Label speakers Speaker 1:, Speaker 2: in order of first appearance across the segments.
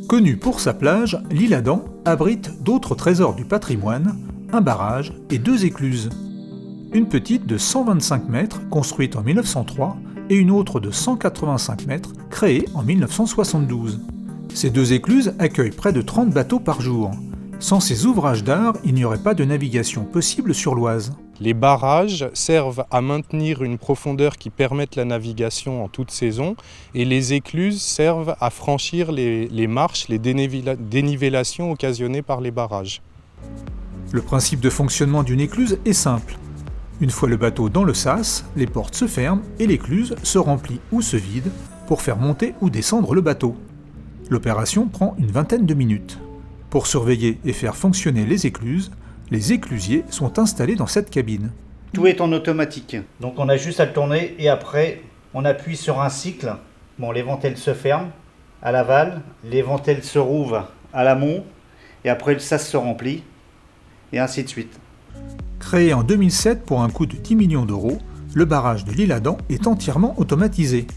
Speaker 1: Connue pour sa plage, l'Isle-Adam abrite d'autres trésors du patrimoine, un barrage et 2 écluses. Une petite de 125 mètres construite en 1903 et une autre de 185 mètres créée en 1972. Ces 2 écluses accueillent près de 30 bateaux par jour. Sans ces ouvrages d'art, il n'y aurait pas de navigation possible sur l'Oise.
Speaker 2: Les barrages servent à maintenir une profondeur qui permette la navigation en toute saison et les écluses servent à franchir les marches, les dénivellations occasionnées par les barrages.
Speaker 1: Le principe de fonctionnement d'une écluse est simple. Une fois le bateau dans le sas, les portes se ferment et l'écluse se remplit ou se vide pour faire monter ou descendre le bateau. L'opération prend une vingtaine de minutes. Pour surveiller et faire fonctionner les éclusiers sont installés dans cette cabine.
Speaker 3: Tout est en automatique, donc on a juste à le tourner et après on appuie sur un cycle. Bon, les ventelles se ferment à l'aval, les ventelles se rouvrent à l'amont et après le sas se remplit et ainsi de suite.
Speaker 1: Créé en 2007 pour un coût de 10 millions d'euros, le barrage de l'Isle-Adam est entièrement automatisé.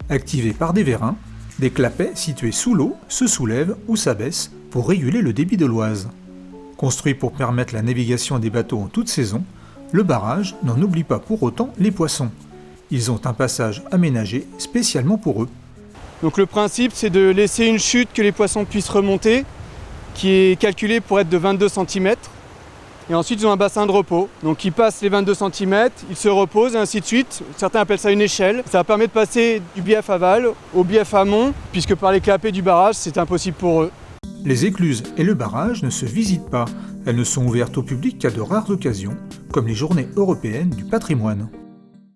Speaker 1: Activé par des vérins, des clapets situés sous l'eau se soulèvent ou s'abaissent pour réguler le débit de l'Oise. Construit pour permettre la navigation des bateaux en toute saison, le barrage n'en oublie pas pour autant les poissons. Ils ont un passage aménagé spécialement pour eux.
Speaker 4: Donc le principe, c'est de laisser une chute que les poissons puissent remonter, qui est calculée pour être de 22 cm. Et ensuite, ils ont un bassin de repos. Donc ils passent les 22 cm, ils se reposent et ainsi de suite. Certains appellent ça une échelle. Ça permet de passer du bief aval au bief amont, puisque par les clapets du barrage, c'est impossible pour eux.
Speaker 1: Les écluses et le barrage ne se visitent pas. Elles ne sont ouvertes au public qu'à de rares occasions, comme les journées européennes du patrimoine.